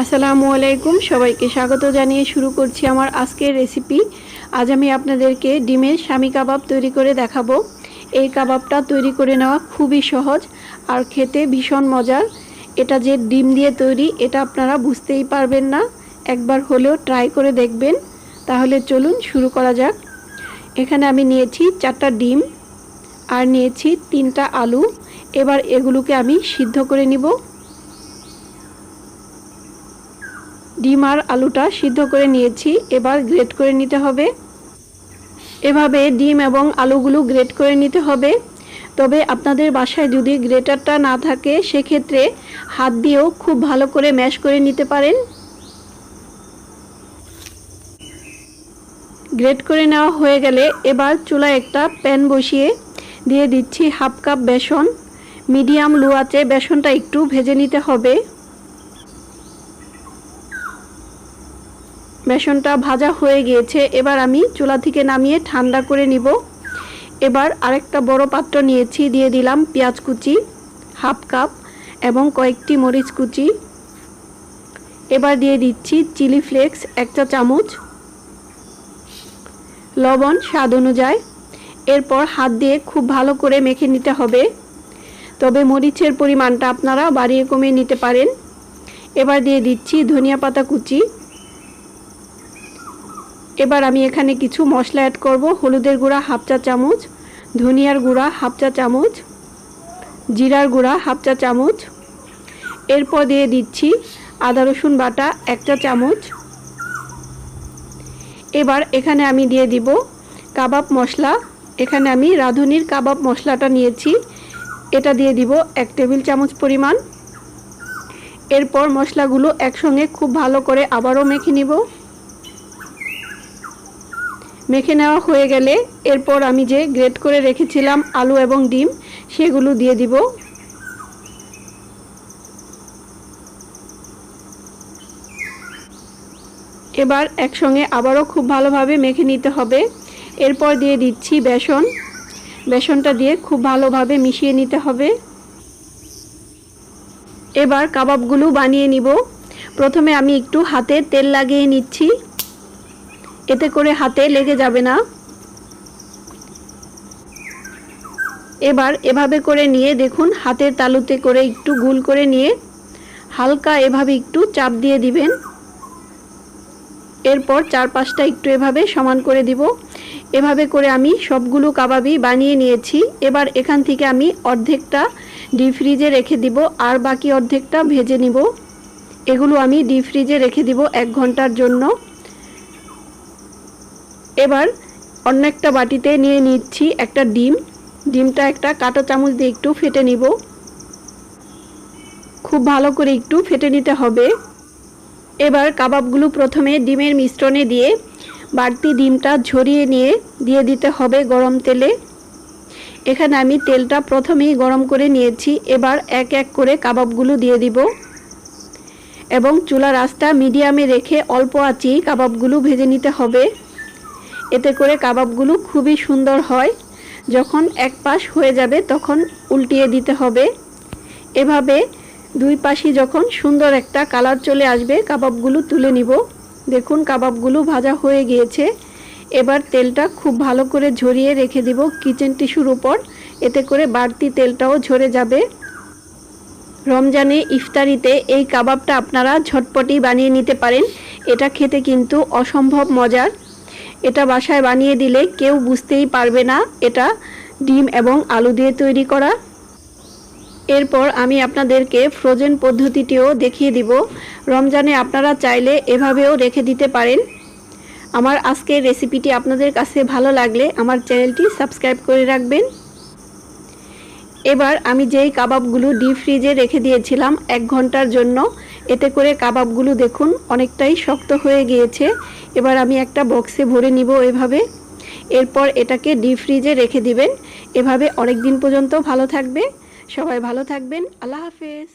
আসসালামু আলাইকুম, সবাইকে স্বাগত জানিয়ে শুরু করছি আমার আজকের রেসিপি। আজ আমি আপনাদেরকে ডিমের শামি কাবাব তৈরি করে দেখাবো। এই কাবাবটা তৈরি করে নেওয়া খুবই সহজ আর খেতে ভীষণ মজার। এটা যে ডিম দিয়ে তৈরি এটা আপনারা বুঝতেই পারবেন না, একবার হলেও ট্রাই করে দেখবেন। তাহলে চলুন শুরু করা যাক। এখানে আমি নিয়েছি 4টা ডিম আর নিয়েছি 3টা আলু। এবার এগুলোকে আমি সিদ্ধ করে নিব। ডিম আর আলুটা সিদ্ধ করে নিয়েছি, এবার গ্রেট করে নিতে হবে। এভাবে ডিম এবং আলুগুলো গ্রেট করে নিতে হবে। তবে আপনাদের বাসায় যদি গ্রেটারটা না থাকে সেক্ষেত্রে হাত দিয়েও খুব ভালো করে ম্যাশ করে নিতে পারেন। গ্রেট করে নেওয়া হয়ে গেলে এবার চুলায় একটা প্যান বসিয়ে দিয়ে দিচ্ছি হাফ কাপ বেসন। মিডিয়াম লো আঁচে বেসনটা একটু ভেজে নিতে হবে। বেসনটা ভাজা হয়ে গিয়েছে, এবার আমি চুলা থেকে নামিয়ে ঠান্ডা করে নিব। এবার আরেকটা বড় পাত্র নিয়েছি, দিয়ে দিলাম পেঁয়াজ কুচি হাফ কাপ এবং কয়েকটি মরিচ কুচি। এবার দিয়ে দিচ্ছি চিলি ফ্লেক্স 1 চা চামচ, লবণ স্বাদ অনুযায়ী। এরপর হাত দিয়ে খুব ভালো করে মেখে নিতে হবে, তবে মরিচের পরিমাণটা আপনারা বাড়িয়ে কমিয়ে নিতে পারেন। এবার দিয়ে দিচ্ছি ধনিয়া পাতা কুচি। এবার আমি এখানে কিছু মশলা অ্যাড করব। হলুদের গুঁড়া হাফ চা চামচ, ধনিয়ার গুঁড়া হাফ চা চামচ, জিরার গুঁড়া হাফ চা চামচ। এরপর দিয়ে দিচ্ছি আদা রসুন বাটা 1 চা চামচ। এবার এখানে আমি দিয়ে দিব কাবাব মশলা। এখানে আমি রাঁধুনির কাবাব মশলাটা নিয়েছি, এটা দিয়ে দিব 1 টেবিল চামচ পরিমাণ। এরপর মশলাগুলো একসঙ্গে খুব ভালো করে আবারও মেখে নিব। মেখে নেওয়া হয়ে গেলে এরপর আমি যে গ্রেট করে রেখেছিলাম আলু এবং ডিম সেগুলো দিয়ে দিব। এবার একসঙ্গে আবারও খুব ভালোভাবে মেখে নিতে হবে। এরপর দিয়ে দিচ্ছি বেসন। বেসনটা দিয়ে খুব ভালোভাবে মিশিয়ে নিতে হবে। এবার কাবাবগুলো বানিয়ে নিব। প্রথমে আমি একটু হাতে তেল লাগিয়ে নিচ্ছি, এতে করে হাতে লেগে যাবে না। এবার এভাবে করে নিয়ে দেখুন, হাতের তালুতে করে একটু গোল করে নিয়ে হালকা এভাবে একটু চাপ দিয়ে দিবেন। এরপর চারপাশটা একটু এভাবে সমান করে দিব। এভাবে করে আমি সবগুলো কাবাবই বানিয়ে নিয়েছি। এবার এখান থেকে আমি অর্ধেকটা ডিপ ফ্রিজে রেখে দিব আর বাকি অর্ধেকটা ভেজে নিব। এগুলো আমি ডিপ ফ্রিজে রেখে দিব 1 ঘন্টার জন্য। এবার অন্য একটা বাটিতে নিয়ে নিচ্ছি একটা ডিম। ডিমটা একটা কাঁটা চামচ দিয়ে একটু ফেটে নিব। খুব ভালো করে একটু ফেটে নিতে হবে। এবার কাবাবগুলো প্রথমে ডিমের মিশ্রণে দিয়ে বাড়তি ডিমটা ঝরিয়ে নিয়ে দিয়ে দিতে হবে গরম তেলে। এখানে আমি তেলটা প্রথমেই গরম করে নিয়েছি। এবার এক এক করে কাবাবগুলো দিয়ে দিব এবং চুলার আঁচটা মিডিয়ামে রেখে অল্প আঁচেই কাবাবগুলো ভেজে নিতে হবে। এতে করে কাবাবগুলো খুবই সুন্দর হয়। যখন এক পাশ হয়ে যাবে তখন উল্টিয়ে দিতে হবে। এভাবে দুই পাশে যখন সুন্দর একটা কালার চলে আসবে কাবাবগুলো তুলে নিব। দেখুন কাবাবগুলো ভাজা হয়ে গিয়েছে। এবার তেলটা খুব ভালো করে ঝরিয়ে রেখে দিব কিচেন টিস্যুর উপর, এতে করে বাড়তি তেলটাও ঝরে যাবে। রমজানে ইফতারিতে এই কাবাবটা আপনারা ঝটপটি বানিয়ে নিতে পারেন। এটা খেতে কিন্তু অসম্ভব মজার। এটা বাসায় বানিয়ে দিলে কেউ বুঝতেই পারবে না এটা ডিম এবং আলু দিয়ে তৈরি করা। এরপর আমি আপনাদেরকে ফ্রোজেন পদ্ধতিটিও দেখিয়ে দিব। রমজানে আপনারা চাইলে এভাবেও রেখে দিতে পারেন। আমার আজকের রেসিপিটি আপনাদের কাছে ভালো লাগলে আমার চ্যানেলটি সাবস্ক্রাইব করে রাখবেন। এবার আমি যেই কাবাবগুলো ডিপ ফ্রিজে রেখে দিয়েছিলাম 1 ঘন্টার জন্য, এতে করে কাবাবগুলো দেখুন অনেকটাই শক্ত হয়ে গিয়েছে। এবার আমি একটা বক্সে ভরে নিব এভাবে। এরপর এটাকে ডিপ ফ্রিজে রেখে দিবেন। এভাবে অনেক দিন পর্যন্ত ভালো থাকবে। সবাই ভালো থাকবেন। আল্লাহ হাফেজ।